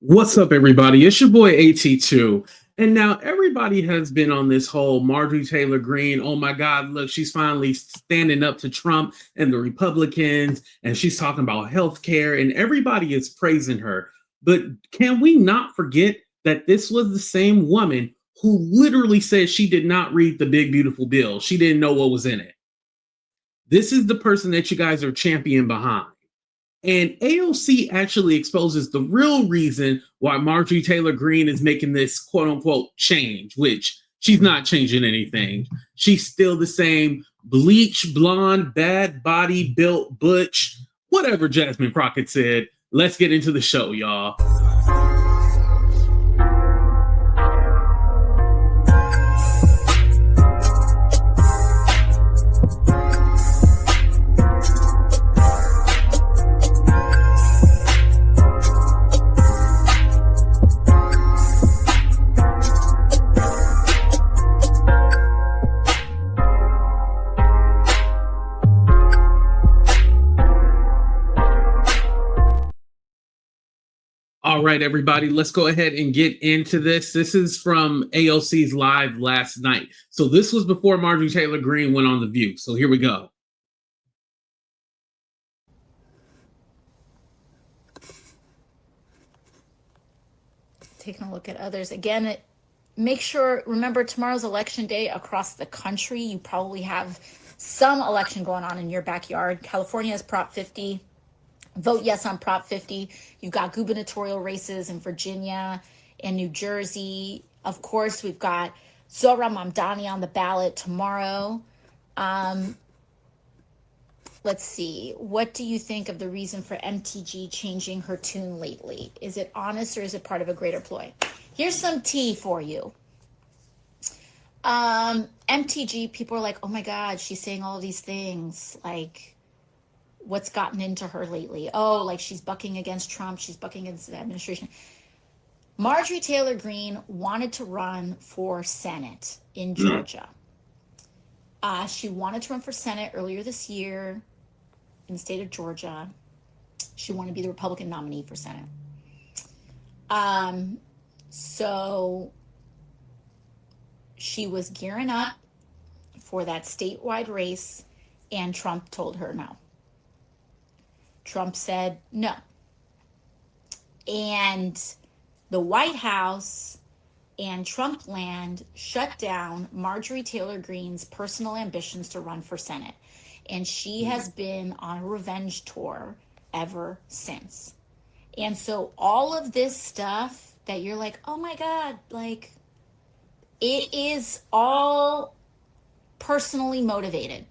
What's up, everybody? It's your boy AT2. And now everybody has been on this whole Marjorie Taylor Greene. Oh my God, look, she's finally standing up to Trump and the Republicans, and she's talking about health care, and everybody is praising her. But can we not forget that this was the same woman who literally said she did not read the big, beautiful bill? She didn't know what was in it. This is the person that you guys are championing behind. And AOC actually exposes the real reason why Marjorie Taylor Greene is making this quote unquote change, which she's not changing anything. She's still the same bleach, blonde, bad body, built, butch, whatever Jasmine Crockett said. Let's get into the show, y'all. All right, everybody, let's go ahead and get into this. This is from AOC's live last night. So this was before Marjorie Taylor Greene went on The View. So here we go. Taking a look at others. Again, remember tomorrow's election day across the country. You probably have some election going on in your backyard. California has Prop 50. Vote yes on Prop 50. You've got gubernatorial races in Virginia and New Jersey. Of course, we've got Zohra Mamdani on the ballot tomorrow. Let's see. What do you think of the reason for MTG changing her tune lately? Is it honest or is it part of a greater ploy? Here's some tea for you. MTG, people are like, oh my God, she's saying all of these things. Like, what's gotten into her lately? Oh, like she's bucking against Trump. She's bucking against the administration. Marjorie Taylor Greene wanted to run for Senate in Georgia. She wanted to run for Senate earlier this year in the state of Georgia. She wanted to be the Republican nominee for Senate. So she was gearing up for that statewide race, and Trump told her no. Trump said no. And the White House and Trump land shut down Marjorie Taylor Greene's personal ambitions to run for Senate. And she has been on a revenge tour ever since. And so all of this stuff that you're like, oh my God, like it is all personally motivated.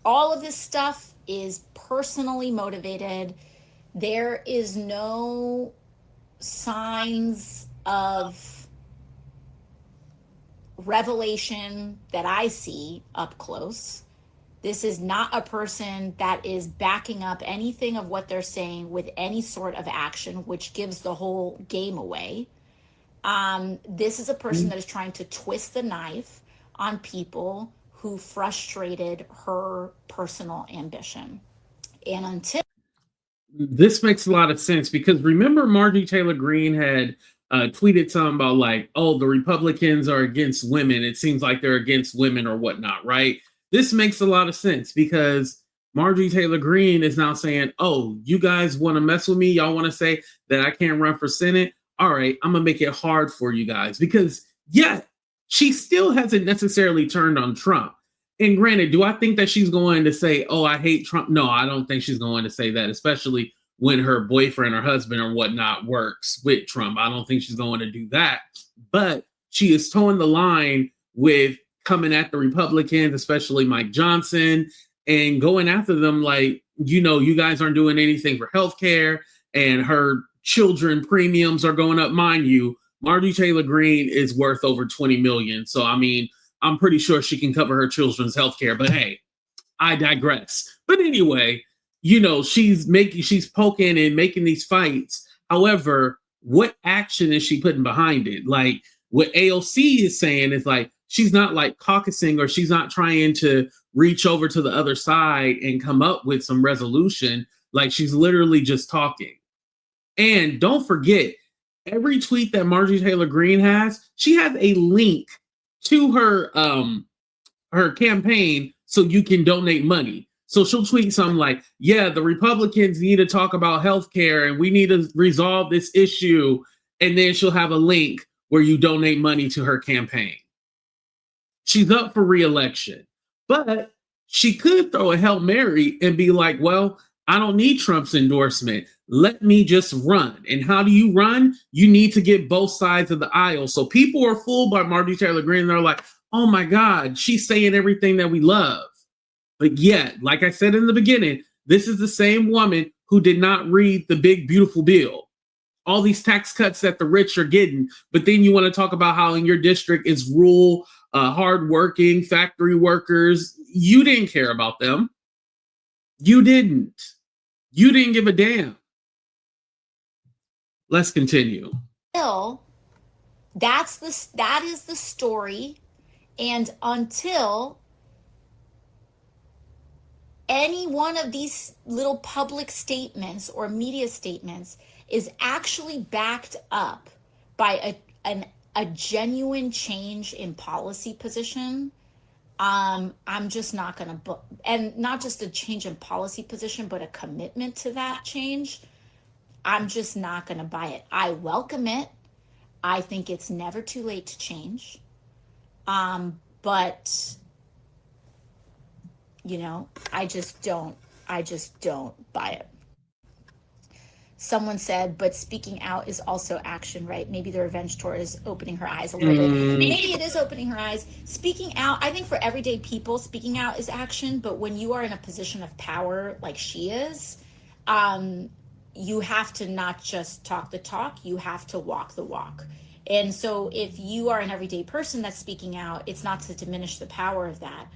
All of this stuff is personally motivated. There is no signs of revelation that I see up close. This is not a person that is backing up anything of what they're saying with any sort of action, which gives the whole game away. This is a person that is trying to twist the knife on people who frustrated her personal ambition. And until this makes a lot of sense, because remember Marjorie Taylor Greene had tweeted something about like, oh, the Republicans are against women. It seems like they're against women or whatnot, right? This makes a lot of sense because Marjorie Taylor Greene is now saying, oh, you guys want to mess with me? Y'all want to say that I can't run for Senate? All right, I'm going to make it hard for you guys, because yeah, she still hasn't necessarily turned on Trump. And granted, do I think that she's going to say, oh, I hate Trump? No, I don't think she's going to say that, especially when her boyfriend or husband or whatnot works with Trump. I don't think she's going to do that. But she is towing the line with coming at the Republicans, especially Mike Johnson, and going after them like, you know, you guys aren't doing anything for healthcare, and her children premiums are going up. Mind you, Marjorie Taylor Greene is worth over $20 million. So, I mean, I'm pretty sure she can cover her children's health care, but hey, I digress. But anyway, you know, she's poking and making these fights. However, what action is she putting behind it? Like what AOC is saying is like, she's not like caucusing, or she's not trying to reach over to the other side and come up with some resolution. Like she's literally just talking. And don't forget, every tweet that Marjorie Taylor Greene has, she has a link to her campaign so you can donate money. So she'll tweet something like, yeah, the Republicans need to talk about healthcare and we need to resolve this issue. And then she'll have a link where you donate money to her campaign. She's up for re-election, but she could throw a Hail Mary and be like, well, I don't need Trump's endorsement. Let me just run. And how do you run? You need to get both sides of the aisle. So people are fooled by Marjorie Taylor Greene. They're like, oh my God, she's saying everything that we love. But yet, like I said in the beginning, this is the same woman who did not read the big, beautiful bill. All these tax cuts that the rich are getting. But then you want to talk about how in your district is rural, hardworking factory workers. You didn't care about them. You didn't. You didn't give a damn. Let's continue. Still, that is the story. And until any one of these little public statements or media statements is actually backed up by a genuine change in policy position, I'm just not going to, and not just a change in policy position, but a commitment to that change, I'm just not going to buy it. I welcome it. I think it's never too late to change. But you know, I just don't buy it. Someone said, but speaking out is also action, right? Maybe the revenge tour is opening her eyes a little bit. Maybe it is opening her eyes. Speaking out, I think for everyday people, speaking out is action. But when you are in a position of power like she is, you have to not just talk the talk, you have to walk the walk. And so if you are an everyday person that's speaking out, it's not to diminish the power of that.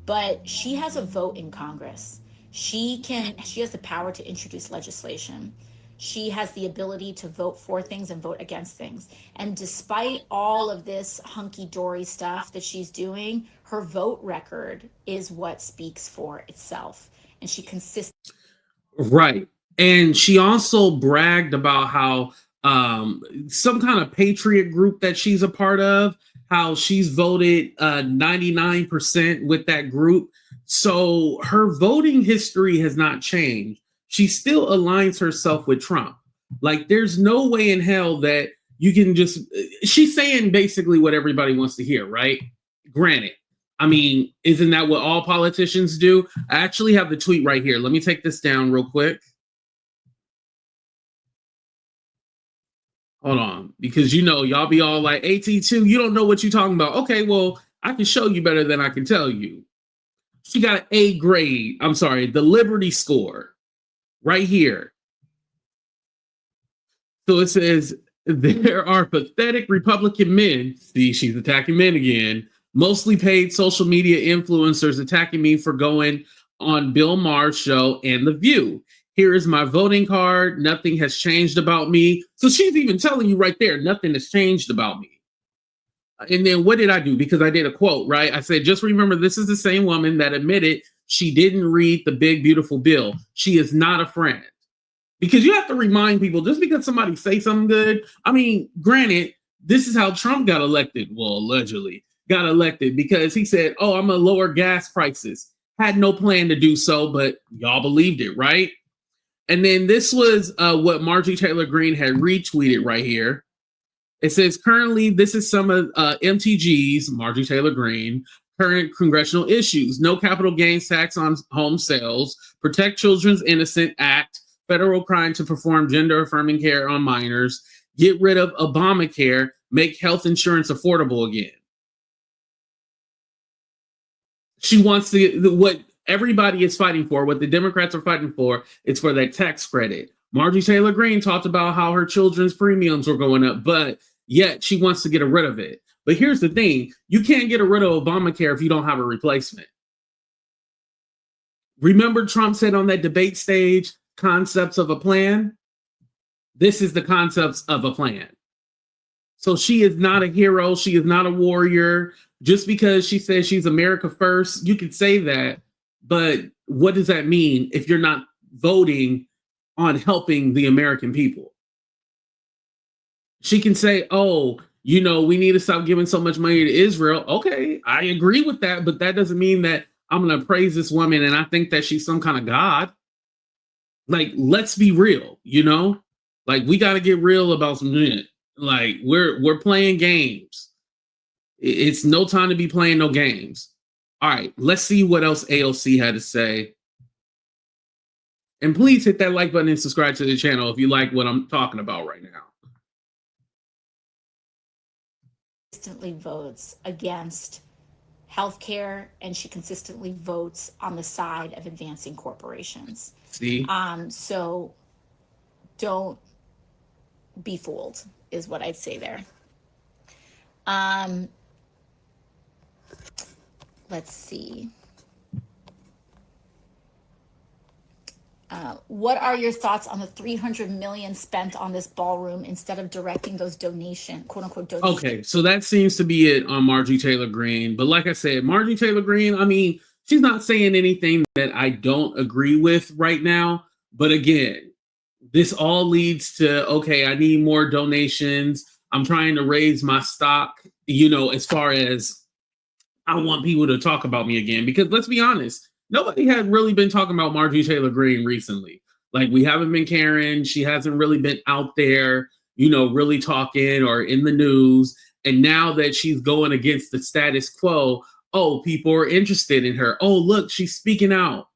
But she has a vote in Congress. She has the power to introduce legislation. She has the ability to vote for things and vote against things. And despite all of this hunky-dory stuff that she's doing, her vote record is what speaks for itself. And she consistently. Right. And she also bragged about how some kind of patriot group that she's a part of, how she's voted 99% with that group. So her voting history has not changed. She still aligns herself with Trump. Like, there's no way in hell that you can just, she's saying basically what everybody wants to hear, right? Granted, I mean, isn't that what all politicians do? I actually have the tweet right here. Let me take this down real quick. Hold on, because you know, y'all be all like, AT2, you don't know what you're talking about. Okay, well, I can show you better than I can tell you. She got an A grade. I'm sorry, the Liberty score right here. So it says, there are pathetic Republican men. See, she's attacking men again. Mostly paid social media influencers attacking me for going on Bill Maher's show and The View. Here is my voting card. Nothing has changed about me. So she's even telling you right there, nothing has changed about me. And then what did I do? Because I did a quote, right? I said, just remember, this is the same woman that admitted she didn't read the big, beautiful bill. She is not a friend. Because you have to remind people, just because somebody say something good, I mean, granted, this is how Trump got elected. Well, allegedly got elected because he said, oh, I'm going to lower gas prices. Had no plan to do so, but y'all believed it, right? And then this was what Marjorie Taylor Greene had retweeted right here. It says, currently, this is some of MTG's, Marjorie Taylor Greene, current congressional issues. No capital gains tax on home sales, Protect Children's Innocent Act, federal crime to perform gender-affirming care on minors, get rid of Obamacare, make health insurance affordable again. She wants to, what everybody is fighting for, what the Democrats are fighting for, is for that tax credit. Marjorie Taylor Greene talked about how her children's premiums were going up, but yet she wants to get rid of it. But here's the thing, you can't get rid of Obamacare if you don't have a replacement. Remember Trump said on that debate stage, concepts of a plan? This is the concepts of a plan. So she is not a hero. She is not a warrior. Just because she says she's America first, you could say that. But what does that mean if you're not voting on helping the American people? She can say, oh, you know, we need to stop giving so much money to Israel. Okay, I agree with that, but that doesn't mean that I'm going to praise this woman and I think that she's some kind of God. Like, let's be real, you know? Like, we got to get real about some shit. Like, we're playing games. It's no time to be playing no games. All right, let's see what else AOC had to say. And please hit that like button and subscribe to the channel if you like what I'm talking about right now. Consistently votes against healthcare, and she consistently votes on the side of advancing corporations. See? So don't be fooled, is what I'd say there. Let's see. What are your thoughts on the $300 million spent on this ballroom instead of directing those quote unquote donations? Okay, so that seems to be it on Marjorie Taylor Greene. But like I said, Marjorie Taylor Greene, I mean, she's not saying anything that I don't agree with right now. But again, this all leads to, okay, I need more donations. I'm trying to raise my stock, you know, as far as I want people to talk about me again. Because let's be honest, nobody had really been talking about Marjorie Taylor Greene recently. Like, we haven't been caring. She hasn't really been out there, you know, really talking or in the news. And now that she's going against the status quo, oh, people are interested in her. Oh, look, she's speaking out.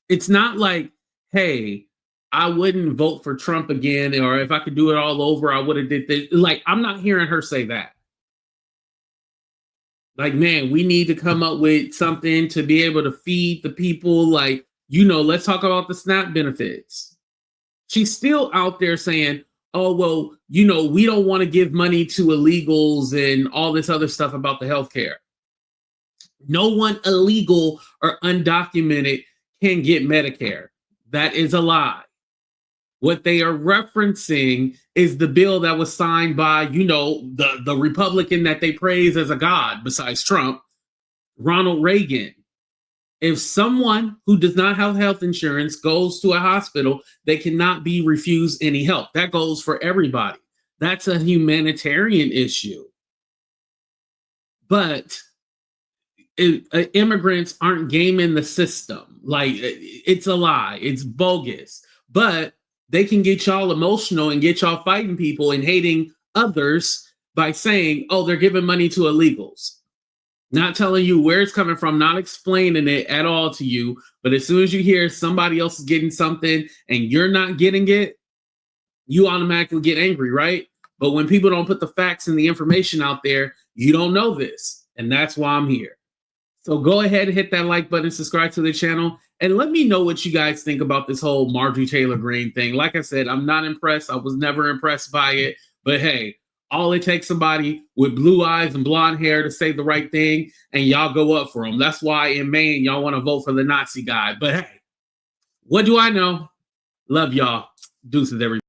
It's not like, hey, I wouldn't vote for Trump again, or if I could do it all over, I would have did this. Like, I'm not hearing her say that. Like, man, we need to come up with something to be able to feed the people. Like, you know, let's talk about the SNAP benefits. She's still out there saying, oh, well, you know, we don't want to give money to illegals and all this other stuff about the healthcare. No one illegal or undocumented can get Medicare. That is a lie. What they are referencing is the bill that was signed by, you know, the Republican that they praise as a god besides Trump, Ronald Reagan. If someone who does not have health insurance goes to a hospital, they cannot be refused any help. That goes for everybody. That's a humanitarian issue. But immigrants aren't gaming the system. Like, it's a lie. It's bogus. But they can get y'all emotional and get y'all fighting people and hating others by saying, oh, they're giving money to illegals. Not telling you where it's coming from, not explaining it at all to you. But as soon as you hear somebody else is getting something and you're not getting it, you automatically get angry, right? But when people don't put the facts and the information out there, you don't know this. And that's why I'm here. So go ahead and hit that like button, subscribe to the channel, and let me know what you guys think about this whole Marjorie Taylor Greene thing. Like I said, I'm not impressed. I was never impressed by it. But hey, all it takes somebody with blue eyes and blonde hair to say the right thing, and y'all go up for them. That's why in Maine, y'all want to vote for the Nazi guy. But hey, what do I know? Love y'all. Deuces, everybody.